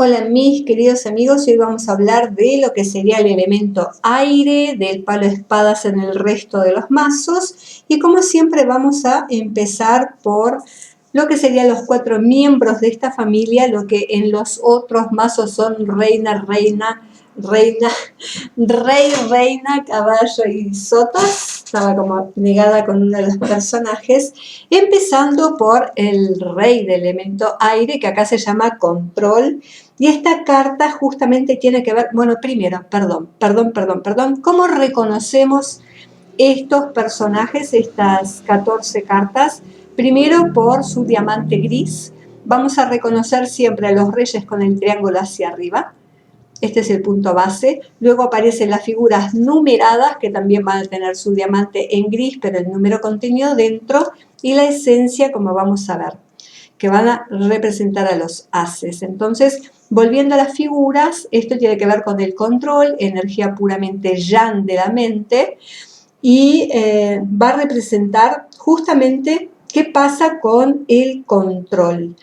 Hola mis queridos amigos, hoy vamos a hablar de lo que sería el elemento aire, del palo de espadas en el resto de los mazos y como siempre vamos a empezar por lo que serían los 4 miembros de esta familia, lo que en los otros mazos son reina, reina, reina, rey, reina, caballo y sotas. Estaba como negada con uno de los personajes, empezando por el rey del elemento aire, que acá se llama control. Y esta carta justamente tiene que ver, bueno, primero, ¿cómo reconocemos estos personajes, estas 14 cartas? Primero por su diamante gris. Vamos a reconocer siempre a los reyes con el triángulo hacia arriba. Este es el punto base. Luego aparecen las figuras numeradas, que también van a tener su diamante en gris, pero el número contenido dentro. Y la esencia, como vamos a ver, que van a representar a los ases. Entonces, volviendo a las figuras, esto tiene que ver con el control, energía puramente yang de la mente, y va a representar justamente qué pasa con el control.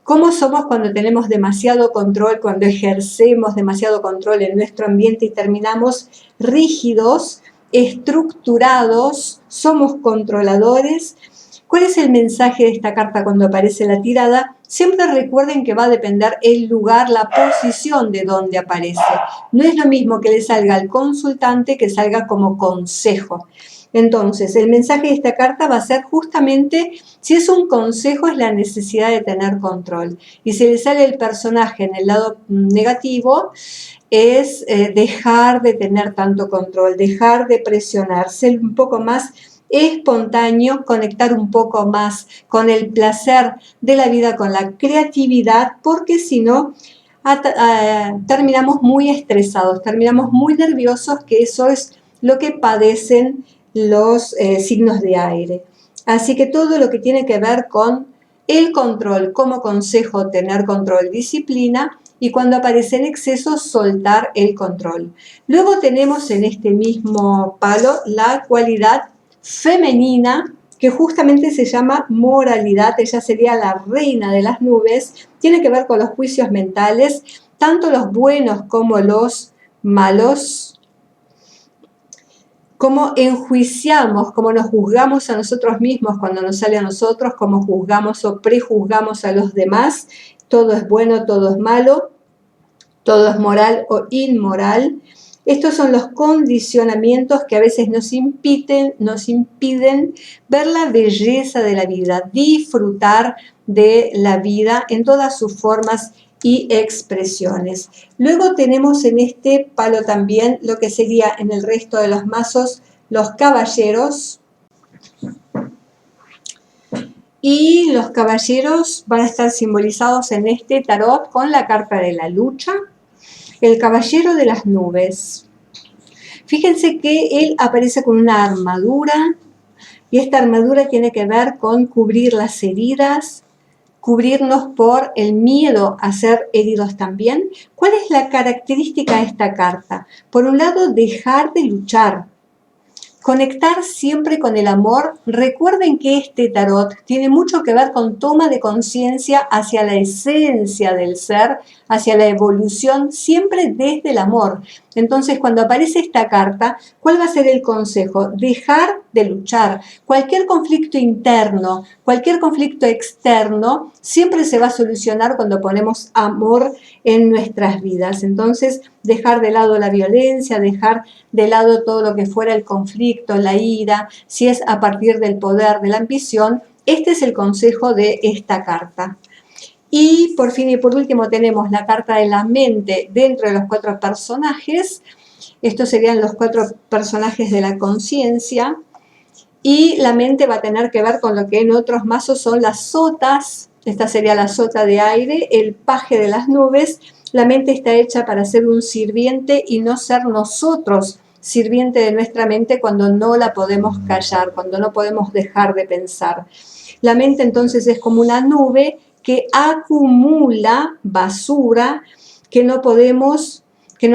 ¿Cómo somos cuando tenemos demasiado control, cuando ejercemos demasiado control en nuestro ambiente y terminamos rígidos, estructurados, somos controladores? ¿Cuál es el mensaje de esta carta cuando aparece la tirada? Siempre recuerden que va a depender el lugar, la posición de donde aparece. No es lo mismo que le salga al consultante que salga como consejo. Entonces, el mensaje de esta carta va a ser justamente, si es un consejo, es la necesidad de tener control. Y si le sale el personaje en el lado negativo, es dejar de tener tanto control, dejar de presionar, ser un poco más espontáneo, conectar un poco más con el placer de la vida, con la creatividad, porque si no, terminamos muy estresados, terminamos muy nerviosos, que eso es lo que padecen los signos de aire. Así que todo lo que tiene que ver con el control, como consejo, tener control, disciplina, y cuando aparece en exceso, soltar el control. Luego tenemos en este mismo palo la cualidad femenina, que justamente se llama moralidad. Ella sería la reina de las nubes, tiene que ver con los juicios mentales, tanto los buenos como los malos, cómo enjuiciamos, cómo nos juzgamos a nosotros mismos cuando nos sale a nosotros, cómo juzgamos o prejuzgamos a los demás. Todo es bueno, todo es malo, todo es moral o inmoral. Estos son los condicionamientos que a veces nos impiden ver la belleza de la vida, disfrutar de la vida en todas sus formas y expresiones. Luego tenemos en este palo también lo que sería en el resto de los mazos los caballeros. Y los caballeros van a estar simbolizados en este tarot con la carta de la lucha, el caballero de las nubes. Fíjense que él aparece con una armadura y esta armadura tiene que ver con cubrir las heridas, cubrirnos por el miedo a ser heridos también. ¿Cuál es la característica de esta carta? Por un lado, dejar de luchar, conectar siempre con el amor. Recuerden que este tarot tiene mucho que ver con toma de conciencia hacia la esencia del ser, hacia la evolución, siempre desde el amor. Entonces, cuando aparece esta carta, ¿cuál va a ser el consejo? Dejar de luchar. Cualquier conflicto interno, cualquier conflicto externo, siempre se va a solucionar cuando ponemos amor en nuestras vidas. Entonces, dejar de lado la violencia, dejar de lado todo lo que fuera el conflicto, la ira, si es a partir del poder, de la ambición. Este es el consejo de esta carta. Y por fin y por último tenemos la carta de la mente dentro de los 4 personajes. Estos serían los 4 personajes de la conciencia. Y la mente va a tener que ver con lo que en otros mazos son las sotas. Esta sería la sota de aire, el paje de las nubes. La mente está hecha para ser un sirviente y no ser nosotros sirviente de nuestra mente cuando no la podemos callar, cuando no podemos dejar de pensar. La mente entonces es como una nube que acumula basura, que no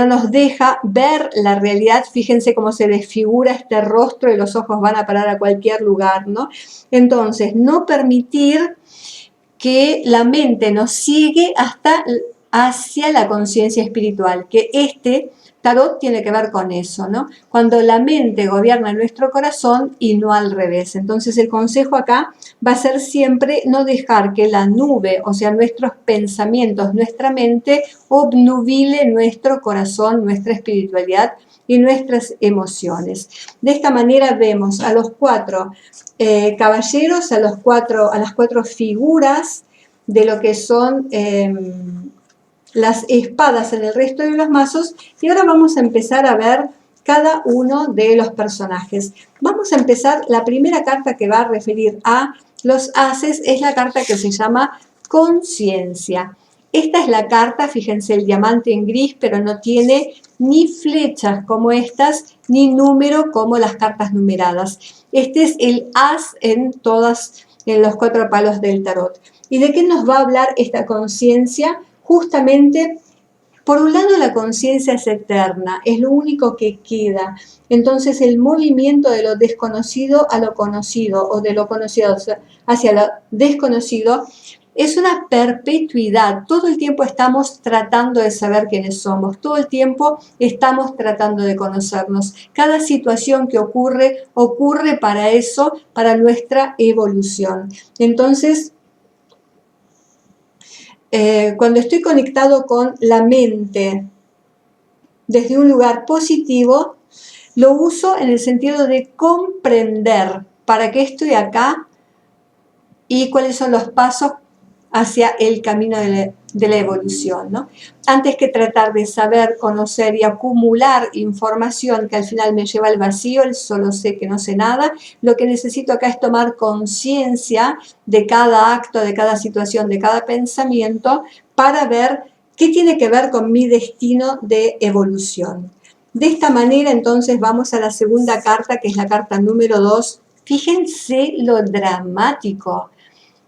nos deja ver la realidad. Fíjense cómo se desfigura este rostro y los ojos van a parar a cualquier lugar, ¿no? Entonces, no permitir que la mente nos ciegue hasta hacia la conciencia espiritual, que este tarot tiene que ver con eso, ¿no? Cuando la mente gobierna nuestro corazón y no al revés. Entonces el consejo acá va a ser siempre no dejar que la nube, o sea, nuestros pensamientos, nuestra mente, obnubile nuestro corazón, nuestra espiritualidad y nuestras emociones. De esta manera vemos a los cuatro caballeros, a las cuatro figuras de lo que son las espadas en el resto de los mazos, y ahora vamos a empezar a ver cada uno de los personajes. Vamos a empezar, la primera carta que va a referir a los ases es la carta que se llama Conciencia. Esta es la carta, fíjense, el diamante en gris, pero no tiene ni flechas como estas, ni número como las cartas numeradas. Este es el as en los cuatro palos del tarot. ¿Y de qué nos va a hablar esta conciencia? Justamente, por un lado, la conciencia es eterna, es lo único que queda. Entonces, el movimiento de lo desconocido a lo conocido, o de lo conocido hacia lo desconocido, es una perpetuidad. Todo el tiempo estamos tratando de saber quiénes somos, todo el tiempo estamos tratando de conocernos. Cada situación que ocurre para eso, para nuestra evolución. Entonces, cuando estoy conectado con la mente desde un lugar positivo, lo uso en el sentido de comprender para qué estoy acá y cuáles son los pasos hacia el camino de la evolución, ¿no? Antes que tratar de saber, conocer y acumular información que al final me lleva al vacío, el solo sé que no sé nada, lo que necesito acá es tomar conciencia de cada acto, de cada situación, de cada pensamiento, para ver qué tiene que ver con mi destino de evolución. De esta manera, entonces, vamos a la segunda carta, que es la carta número 2. Fíjense lo dramático.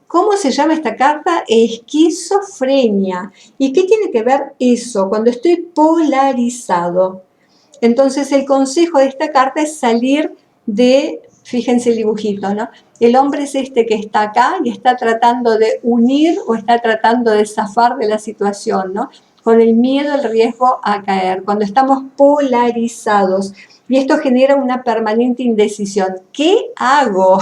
¿Cómo se llama esta carta? Esquizofrenia. ¿Y qué tiene que ver eso? Cuando estoy polarizado. Entonces el consejo de esta carta es salir de, fíjense el dibujito, ¿no? El hombre es este que está acá y está tratando de unir o está tratando de zafar de la situación, ¿no? Con el miedo, el riesgo a caer. Cuando estamos polarizados. Y esto genera una permanente indecisión. ¿Qué hago?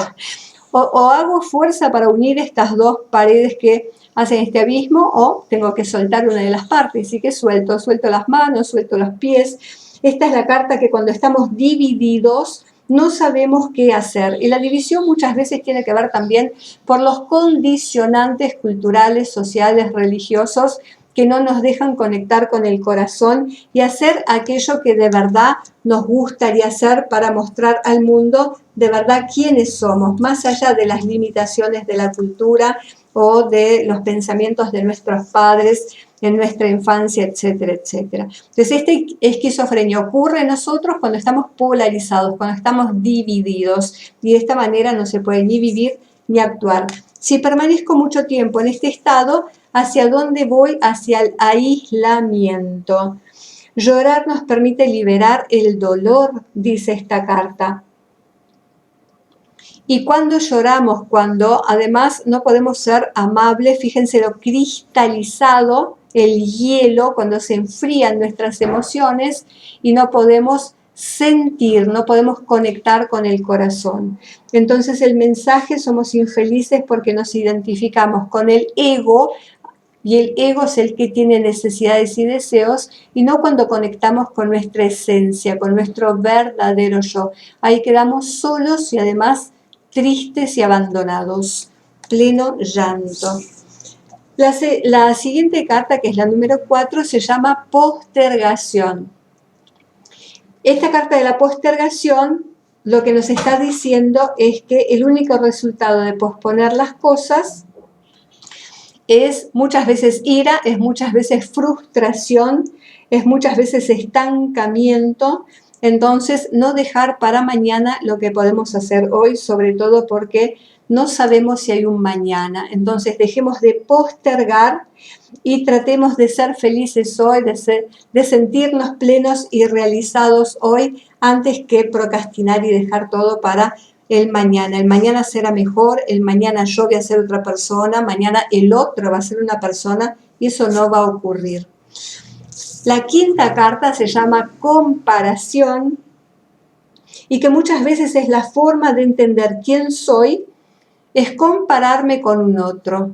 O hago fuerza para unir estas dos paredes que hacen este abismo, o tengo que soltar una de las partes, así que suelto las manos, suelto los pies. Esta es la carta que cuando estamos divididos no sabemos qué hacer. Y la división muchas veces tiene que ver también por los condicionantes culturales, sociales, religiosos, que no nos dejan conectar con el corazón y hacer aquello que de verdad nos gustaría hacer para mostrar al mundo de verdad quiénes somos, más allá de las limitaciones de la cultura o de los pensamientos de nuestros padres en nuestra infancia, etcétera, etcétera. Entonces, esta esquizofrenia ocurre en nosotros cuando estamos polarizados, cuando estamos divididos, y de esta manera no se puede ni vivir ni actuar. Si permanezco mucho tiempo en este estado, ¿hacia dónde voy? Hacia el aislamiento. Llorar nos permite liberar el dolor, dice esta carta. Y cuando lloramos, cuando además no podemos ser amables, fíjense lo cristalizado, el hielo, cuando se enfrían nuestras emociones y no podemos sentir, no podemos conectar con el corazón. Entonces el mensaje: somos infelices porque nos identificamos con el ego, y el ego es el que tiene necesidades y deseos, y no cuando conectamos con nuestra esencia, con nuestro verdadero yo. Ahí quedamos solos y además tristes y abandonados, pleno llanto. La siguiente carta, que es la número 4, se llama postergación. Esta carta de la postergación lo que nos está diciendo es que el único resultado de posponer las cosas es muchas veces ira, es muchas veces frustración, es muchas veces estancamiento. Entonces, no dejar para mañana lo que podemos hacer hoy, sobre todo porque no sabemos si hay un mañana. Entonces, dejemos de postergar y tratemos de ser felices hoy, de sentirnos plenos y realizados hoy, antes que procrastinar y dejar todo para el mañana será mejor, el mañana yo voy a ser otra persona, mañana el otro va a ser una persona, y eso no va a ocurrir. La quinta carta se llama comparación, y que muchas veces es la forma de entender quién soy, es compararme con un otro.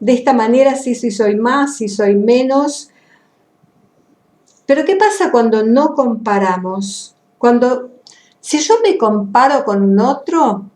De esta manera, sí, si soy más, si soy menos. Pero ¿qué pasa cuando no comparamos? Si yo me comparo con un otro,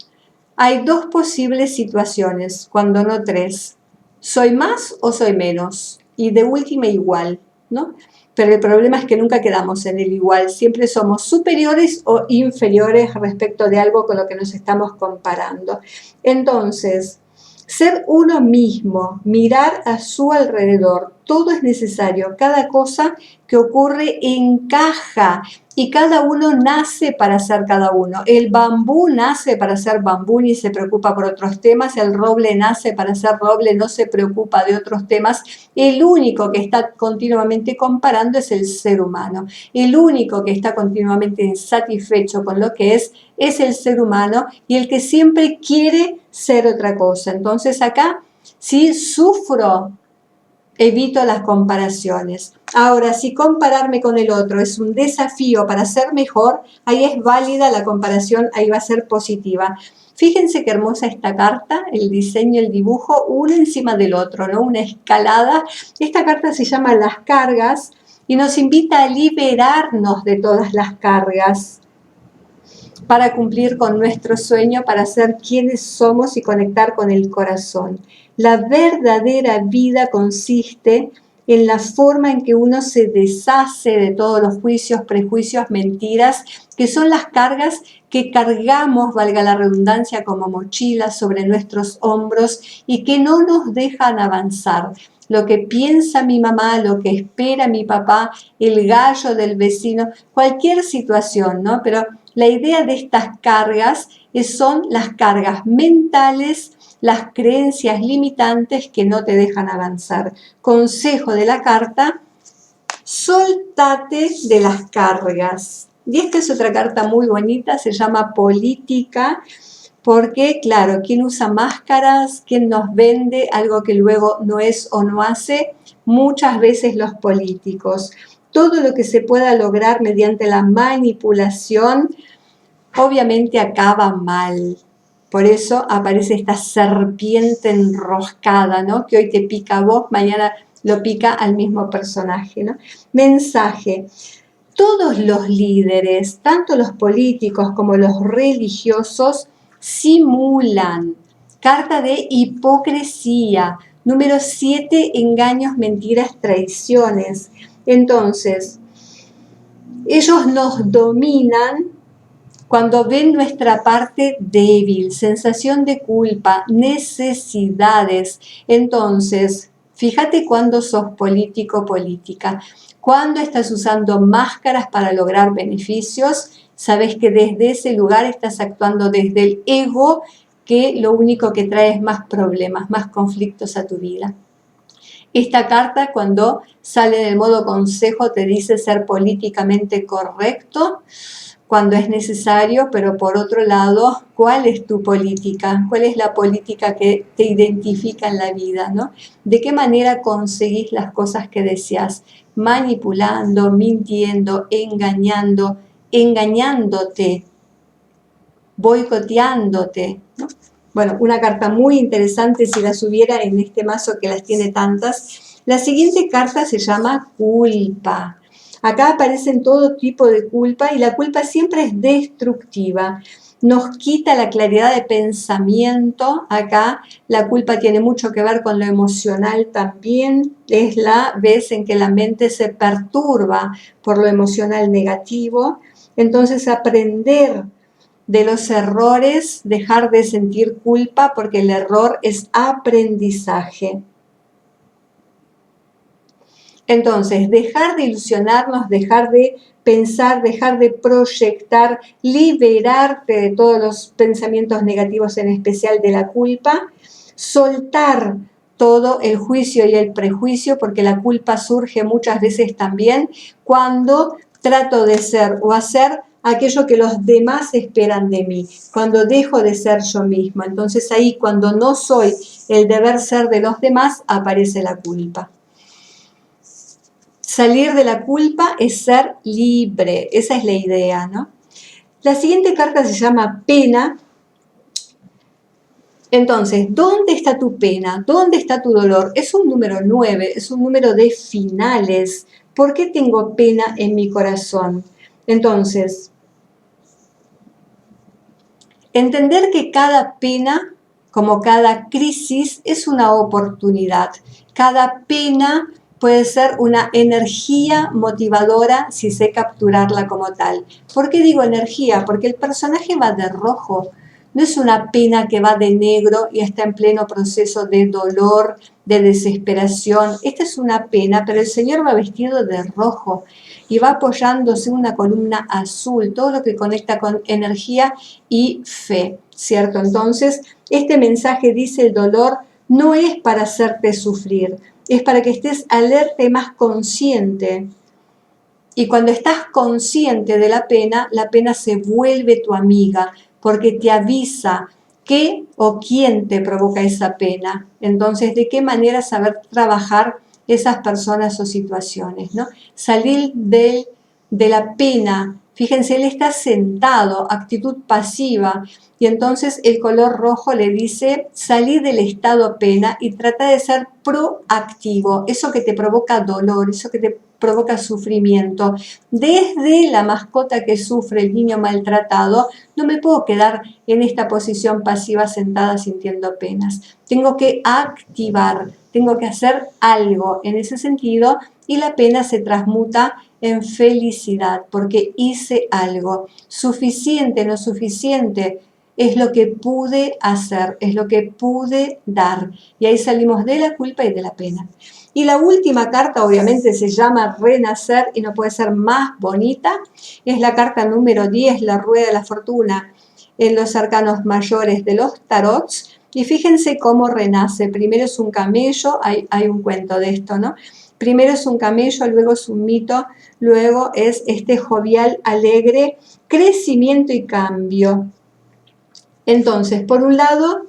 hay dos posibles situaciones, cuando no tres. ¿Soy más o soy menos? Y de última igual, ¿no? Pero el problema es que nunca quedamos en el igual, siempre somos superiores o inferiores respecto de algo con lo que nos estamos comparando. Entonces, ser uno mismo, mirar a su alrededor, todo es necesario, cada cosa que ocurre encaja y cada uno nace para ser cada uno. El bambú nace para ser bambú y se preocupa por otros temas, el roble nace para ser roble, no se preocupa de otros temas. El único que está continuamente comparando es el ser humano. El único que está continuamente insatisfecho con lo que es el ser humano, y el que siempre quiere ser otra cosa. Entonces acá, si sufro, evito las comparaciones. Ahora, si compararme con el otro es un desafío para ser mejor, ahí es válida la comparación, ahí va a ser positiva. Fíjense qué hermosa esta carta, el diseño, el dibujo, uno encima del otro, ¿no? Una escalada. Esta carta se llama Las Cargas y nos invita a liberarnos de todas las cargas para cumplir con nuestro sueño, para ser quienes somos y conectar con el corazón. La verdadera vida consiste en la forma en que uno se deshace de todos los juicios, prejuicios, mentiras, que son las cargas que cargamos, valga la redundancia, como mochilas sobre nuestros hombros y que no nos dejan avanzar. Lo que piensa mi mamá, lo que espera mi papá, el gallo del vecino, cualquier situación, ¿no? Pero la idea de estas cargas son las cargas mentales, las creencias limitantes que no te dejan avanzar. Consejo de la carta: soltate de las cargas. Y esta es otra carta muy bonita, se llama Política, porque, claro, ¿quién usa máscaras? ¿Quién nos vende algo que luego no es o no hace? Muchas veces los políticos. Todo lo que se pueda lograr mediante la manipulación, obviamente acaba mal. Por eso aparece esta serpiente enroscada, ¿no? Que hoy te pica a vos, mañana lo pica al mismo personaje, ¿no? Mensaje: todos los líderes, tanto los políticos como los religiosos, simulan. Carta de hipocresía. Número 7, engaños, mentiras, traiciones. Entonces, ellos nos dominan cuando ven nuestra parte débil, sensación de culpa, necesidades. Entonces, fíjate cuando sos político o política. Cuando estás usando máscaras para lograr beneficios, sabes que desde ese lugar estás actuando desde el ego, que lo único que trae es más problemas, más conflictos a tu vida. Esta carta, cuando sale en el modo consejo, te dice ser políticamente correcto cuando es necesario, pero por otro lado, ¿cuál es tu política? ¿Cuál es la política que te identifica en la vida, ¿no? ¿De qué manera conseguís las cosas que deseas? Manipulando, mintiendo, engañando, engañándote, boicoteándote, ¿no? Bueno, una carta muy interesante si las hubiera en este mazo, que las tiene tantas. La siguiente carta se llama culpa. Acá aparecen todo tipo de culpa y la culpa siempre es destructiva. Nos quita la claridad de pensamiento. Acá la culpa tiene mucho que ver con lo emocional también. Es la vez en que la mente se perturba por lo emocional negativo. Entonces, aprender de los errores, dejar de sentir culpa, porque el error es aprendizaje. Entonces, dejar de ilusionarnos, dejar de pensar, dejar de proyectar, liberarte de todos los pensamientos negativos, en especial de la culpa, soltar todo el juicio y el prejuicio, porque la culpa surge muchas veces también cuando trato de ser o hacer aquello que los demás esperan de mí, cuando dejo de ser yo mismo. Entonces ahí, cuando no soy el deber ser de los demás, aparece la culpa. Salir de la culpa es ser libre, esa es la idea, ¿no? La siguiente carta se llama pena. Entonces, ¿dónde está tu pena? ¿Dónde está tu dolor? Es un número 9, es un número de finales. ¿Por qué tengo pena en mi corazón? Entonces, entender que cada pena, como cada crisis, es una oportunidad. Cada pena puede ser una energía motivadora si sé capturarla como tal. ¿Por qué digo energía? Porque el personaje va de rojo. No es una pena que va de negro y está en pleno proceso de dolor, de desesperación. Esta es una pena, pero el Señor va vestido de rojo y va apoyándose en una columna azul, todo lo que conecta con energía y fe, ¿cierto? Entonces, este mensaje dice: el dolor no es para hacerte sufrir, es para que estés alerta y más consciente. Y cuando estás consciente de la pena se vuelve tu amiga, porque te avisa qué o quién te provoca esa pena. Entonces, ¿de qué manera saber trabajar esas personas o situaciones, ¿no? Salir de la pena. Fíjense, él está sentado, actitud pasiva, y entonces el color rojo le dice: salir del estado pena y trata de ser proactivo, eso que te provoca dolor, eso que te provoca sufrimiento. Desde la mascota que sufre, el niño maltratado, no me puedo quedar en esta posición pasiva sentada sintiendo penas. Tengo que activar, tengo que hacer algo en ese sentido, y la pena se transmuta en felicidad porque hice algo. Suficiente, no suficiente, es lo que pude hacer, es lo que pude dar. Y ahí salimos de la culpa y de la pena. Y la última carta, obviamente, se llama Renacer y no puede ser más bonita. Es la carta número 10, la Rueda de la Fortuna, en los arcanos mayores de los tarots. Y fíjense cómo renace. Primero es un camello, hay un cuento de esto, ¿no? Primero es un camello, luego es un mito, luego es este jovial, alegre, crecimiento y cambio. Entonces, por un lado,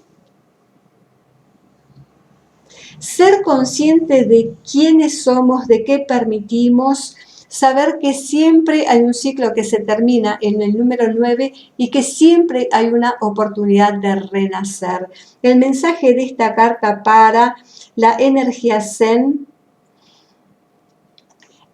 ser consciente de quiénes somos, de qué permitimos, saber que siempre hay un ciclo que se termina en el número 9 y que siempre hay una oportunidad de renacer. El mensaje de esta carta para la energía Zen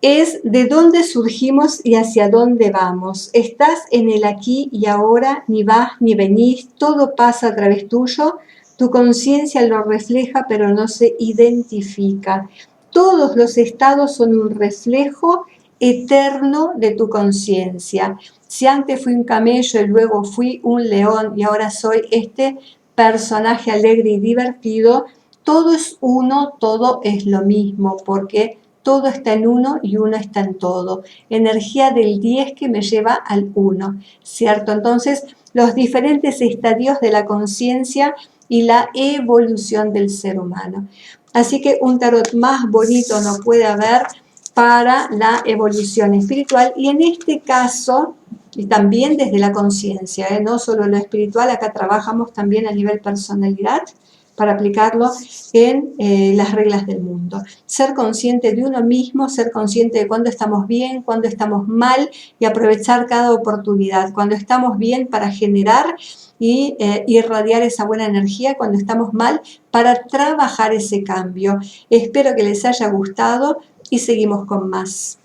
es: de dónde surgimos y hacia dónde vamos. Estás en el aquí y ahora, ni vas ni venís, todo pasa a través tuyo. Tu conciencia lo refleja, pero no se identifica. Todos los estados son un reflejo eterno de tu conciencia. Si antes fui un camello y luego fui un león y ahora soy este personaje alegre y divertido, todo es uno, todo es lo mismo, porque todo está en uno y uno está en todo. Energía del 10 que me lleva al 1, ¿cierto? Entonces, los diferentes estadios de la conciencia y la evolución del ser humano. Así que un tarot más bonito no puede haber para la evolución espiritual, y en este caso, y también desde la conciencia, no solo lo espiritual, acá trabajamos también a nivel personalidad para aplicarlo en las reglas del mundo. Ser consciente de uno mismo, ser consciente de cuándo estamos bien, cuándo estamos mal, y aprovechar cada oportunidad. Cuando estamos bien, para generar y irradiar esa buena energía; cuando estamos mal, para trabajar ese cambio. Espero que les haya gustado y seguimos con más.